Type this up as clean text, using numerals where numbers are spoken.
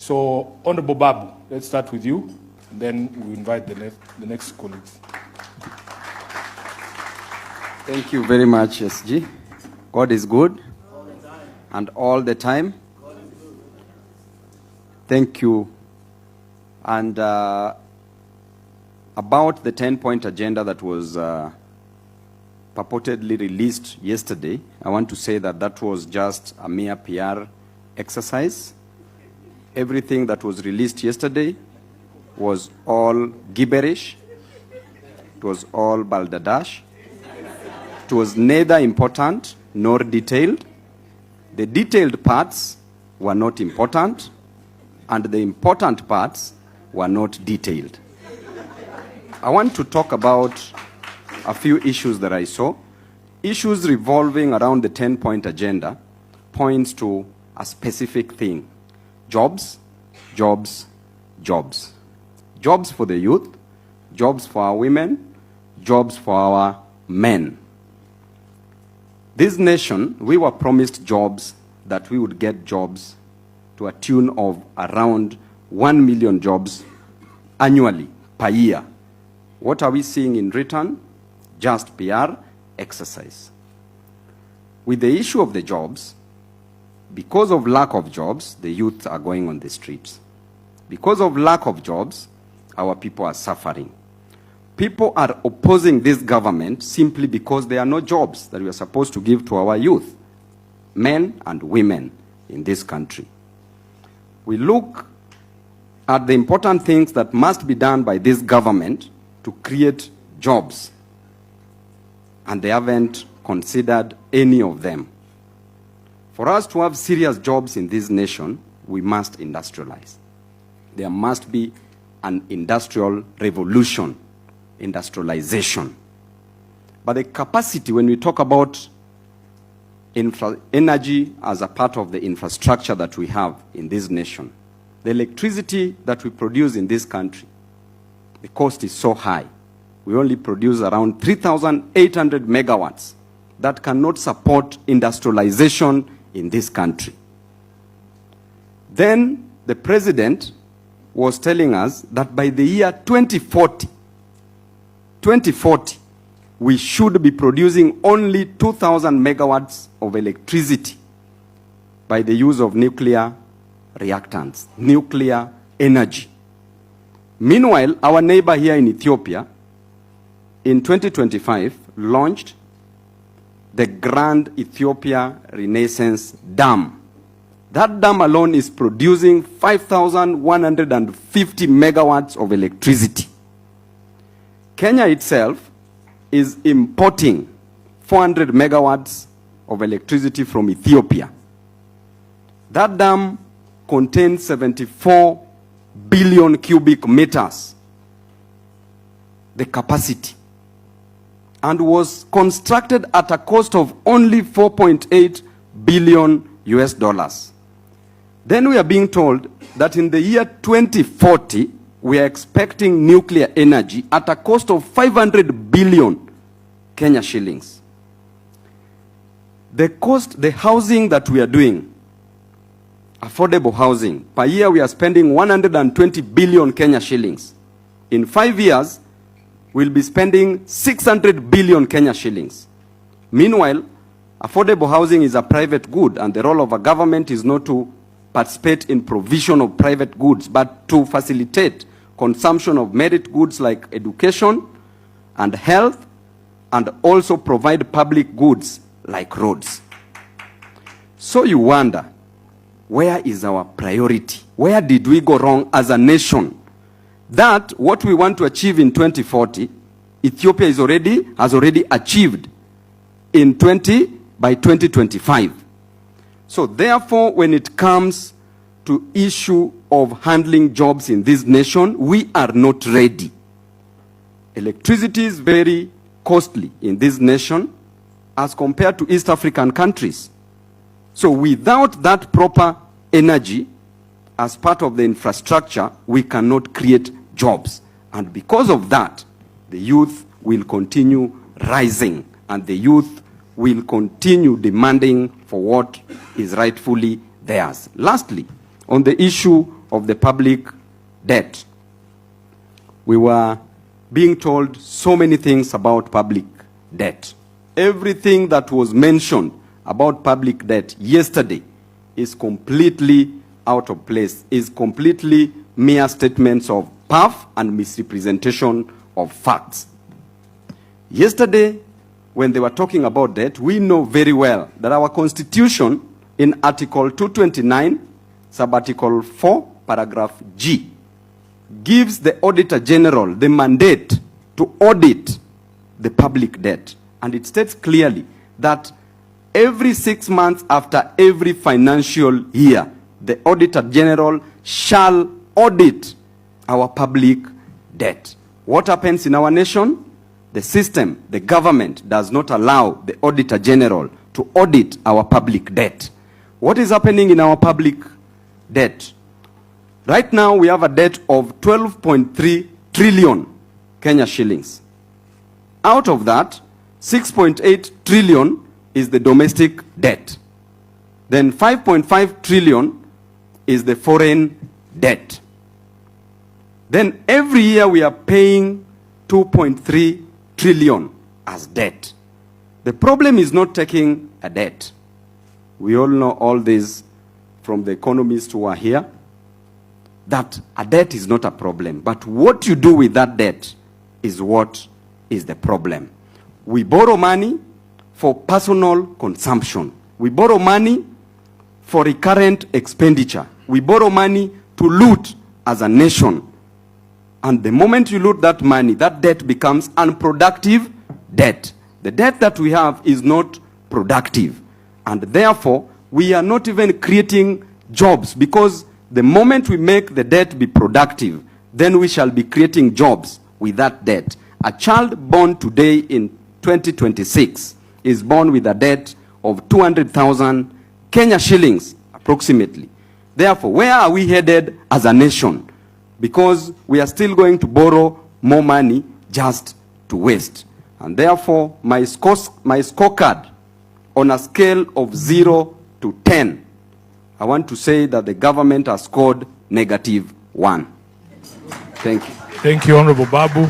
So, Honorable Babu, let's start with you, and then we invite the next colleagues. Thank you very much, SG. God is good. All the time. And all the time. God is good. Thank you. And about the 10-point agenda that was purportedly released yesterday, I want to say that that was just a mere PR exercise. Everything that was released yesterday was all gibberish. It was all balderdash. It was neither important nor detailed. The detailed parts were not important, and the important parts were not detailed. I want to talk about a few issues that I saw. Issues revolving around the 10-point agenda points to a specific thing. Jobs, jobs, jobs. Jobs for the youth, jobs for our women, jobs for our men. This nation, we were promised jobs, that we would get jobs to a tune of around 1 million jobs annually, per year. What are we seeing in return? Just PR exercise. With the issue of the jobs, because of lack of jobs, the youth are going on the streets. Because of lack of jobs, our people are suffering. People are opposing this government simply because there are no jobs that we are supposed to give to our youth, men and women in this country. We look at the important things that must be done by this government to create jobs, and they haven't considered any of them. For us to have serious jobs in this nation, we must industrialize. There must be an industrial revolution, industrialization. But the capacity, when we talk about energy as a part of the infrastructure that we have in this nation, the electricity that we produce in this country, the cost is so high. We only produce around 3,800 megawatts that cannot support industrialization in this country. Then the president was telling us that by the year 2040, we should be producing only 2,000 megawatts of electricity by the use of nuclear reactants, nuclear energy. Meanwhile, our neighbor here in Ethiopia, in 2025, launched the Grand Ethiopia Renaissance Dam. That dam alone is producing 5,150 megawatts of electricity. Kenya itself is importing 400 megawatts of electricity from Ethiopia. That dam contains 74 billion cubic meters, the capacity, and was constructed at a cost of only 4.8 billion US dollars. Then we are being told that in the year 2040, we are expecting nuclear energy at a cost of 500 billion Kenya shillings. The cost, the housing that we are doing, affordable housing, per year we are spending 120 billion Kenya shillings. In 5 years, we'll be spending 600 billion Kenya shillings. Meanwhile, affordable housing is a private good, and the role of a government is not to participate in provision of private goods, but to facilitate consumption of merit goods like education and health, and also provide public goods like roads. So you wonder, where is our priority? Where did we go wrong as a nation? That what we want to achieve in 2040, Ethiopia has already achieved by 2025. So therefore, when it comes to issue of handling jobs in this nation, we are not ready. Electricity is very costly in this nation as compared to East African countries. So without that proper energy as part of the infrastructure, we cannot create jobs. And because of that, the youth will continue rising, and the youth will continue demanding for what is rightfully theirs. Lastly, on the issue of the public debt. We were being told so many things about public debt. Everything that was mentioned about public debt yesterday is completely out of place, is completely mere statements of puff and misrepresentation of facts. Yesterday, when they were talking about debt, we know very well that our Constitution in Article 229, Sub-Article 4, Paragraph G, gives the Auditor General the mandate to audit the public debt. And it states clearly that every 6 months after every financial year, the Auditor General shall audit our public debt. What happens in our nation? The system, the government, does not allow the Auditor General to audit our public debt. What is happening in our public debt? Right now, we have a debt of 12.3 trillion Kenya shillings. Out of that, 6.8 trillion is the domestic debt. Then 5.5 trillion is the foreign debt. Then every year we are paying 2.3 trillion as debt. The problem is not taking a debt. We all know all this from the economists who are here, that a debt is not a problem. But what you do with that debt is what is the problem. We borrow money for personal consumption. We borrow money for recurrent expenditure. We borrow money to loot as a nation. And the moment you loot that money, that debt becomes unproductive debt. The debt that we have is not productive. And therefore, we are not even creating jobs, because the moment we make the debt be productive, then we shall be creating jobs with that debt. A child born today in 2026 is born with a debt of 200,000 Kenya shillings, approximately. Therefore, where are we headed as a nation? Because we are still going to borrow more money just to waste. And therefore, my scorecard on a scale of 0 to 10, I want to say that the government has scored -1. Thank you. Thank you, Honorable Babu.